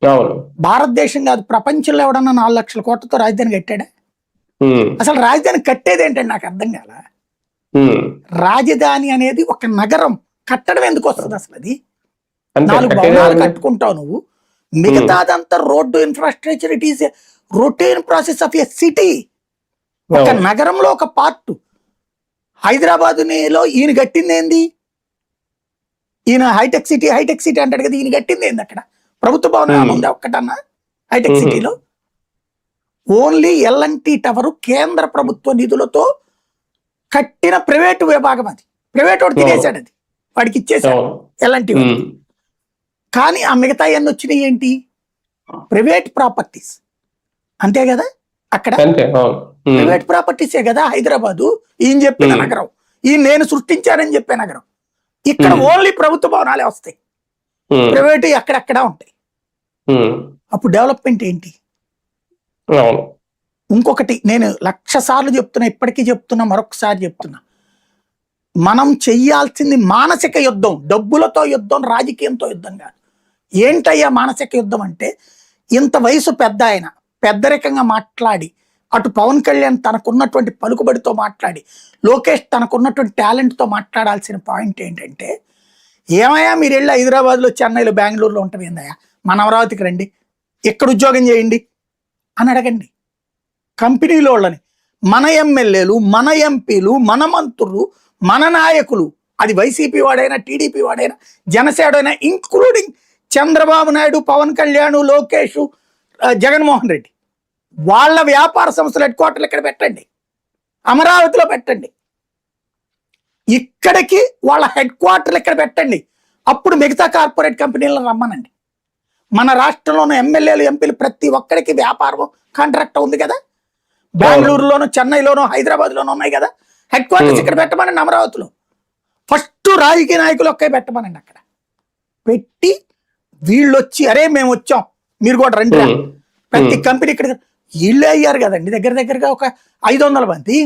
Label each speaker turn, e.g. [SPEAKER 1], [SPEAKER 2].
[SPEAKER 1] అవును.
[SPEAKER 2] భారతదేశం కాదు, ప్రపంచంలో ఎవడన్నా 4 లక్షల కోట్లతో రాజధాని కట్టాడా?
[SPEAKER 1] ఉమ్,
[SPEAKER 2] అసలు రాజధాని కట్టేది ఏంటంటే నాకు అర్థం కాల.
[SPEAKER 1] ఉమ్.
[SPEAKER 2] రాజధాని అనేది ఒక నగరం కట్టడం ఎందుకు వస్తుంది అసలు? అది
[SPEAKER 1] అంతే
[SPEAKER 2] 4
[SPEAKER 1] కట్టేదే
[SPEAKER 2] భవనాలు
[SPEAKER 1] ఉంది.
[SPEAKER 2] కట్టుకుంటావు నువ్వు, మిగతాదంతా road infrastructure. It is routine process of a city. ఒక
[SPEAKER 1] అవును.
[SPEAKER 2] నగరంలో ఒక పార్ట్. హైదరాబాదులో ఈయన కట్టింది ఏంది? ఈయన హైటెక్ సిటీ అంటాడు కదా, ఈయన కట్టింది ఏంది అక్కడ? ప్రభుత్వ భవనం ఉందా ఒక్కటన్నా హైటెక్ సిటీలో? ఓన్లీ ఎల్ఎన్టీ టవర్ కేంద్ర ప్రభుత్వ నిధులతో కట్టిన ప్రైవేటు విభాగం. అది ప్రైవేట్ వాడు తినేశాడు, అది వాడికి ఇచ్చేసాడు ఎల్ఎన్టీ వాడికి. కానీ ఆ మిగతా ఎన్ని వచ్చినాయి ఏంటి? Private properties. అంతే కదా, అక్కడ ప్రైవేట్ ప్రాపర్టీసే కదా హైదరాబాదు. ఈయన చెప్పిన నగరం, ఈయన నేను సృష్టించానని చెప్పే నగరం. ఇక్కడ ఓన్లీ ప్రభుత్వ భవనాలే వస్తాయి, ప్రైవేట్ ఎక్కడెక్కడ ఉంటాయి. అప్పుడు డెవలప్మెంట్ ఏంటి? ఇంకొకటి నేను 1,00,000 సార్లు చెప్తున్నా, ఇప్పటికీ చెప్తున్నా, మరొకసారి చెప్తున్నా, మనం చెయ్యాల్సింది మానసిక యుద్ధం. డబ్బులతో యుద్ధం, రాజకీయంతో యుద్ధం కాదు. ఏంటయ్యా మానసిక యుద్ధం అంటే, ఇంత వయసు పెద్ద ఆయన పెద్దరికంగా మాట్లాడి, అటు పవన్ కళ్యాణ్ తనకున్నటువంటి పలుకుబడితో మాట్లాడి, లోకేష్ తనకున్నటువంటి టాలెంట్తో మాట్లాడాల్సిన పాయింట్ ఏంటంటే, ఏమయ్యా మీరు వెళ్ళి హైదరాబాద్లో, చెన్నైలో, బెంగళూరులో ఉంటుంది ఏందయ్యా, మన అమరావతికి రండి, ఇక్కడ ఉద్యోగం చేయండి అని అడగండి. కంపెనీలో వాళ్ళని, మన ఎమ్మెల్యేలు, మన ఎంపీలు, మన మంత్రులు, మన నాయకులు, అది వైసీపీ వాడైనా, టీడీపీ వాడైనా, జనసేన, ఇంక్లూడింగ్ చంద్రబాబు నాయుడు, పవన్ కళ్యాణ్, లోకేష్, జగన్మోహన్ రెడ్డి, వాళ్ళ వ్యాపార సంస్థల హెడ్ క్వార్టర్లు ఇక్కడ పెట్టండి, అమరావతిలో పెట్టండి. ఇక్కడికి వాళ్ళ హెడ్ క్వార్టర్లు ఇక్కడ పెట్టండి. అప్పుడు మిగతా కార్పొరేట్ కంపెనీలను రమ్మనండి. మన రాష్ట్రంలో ఉన్న ఎమ్మెల్యేలు, ఎంపీలు ప్రతి ఒక్కరికి వ్యాపారం కాంట్రాక్ట్ ఉంది కదా. బెంగళూరులోను, చెన్నైలోను, హైదరాబాద్లోనూ ఉన్నాయి కదా హెడ్ క్వార్టర్స్. ఇక్కడ పెట్టమనండి అమరావతిలో. ఫస్ట్ రాజకీయ నాయకులు ఒకే పెట్టమనండి. అక్కడ పెట్టి వీళ్ళు వచ్చి, అరే మేము వచ్చాం మీరు కూడా రండి, ప్రతి కంపెనీ ఇక్కడ. వీళ్ళే అయ్యారు కదండి దగ్గర దగ్గరగా ఒక 500 మంది.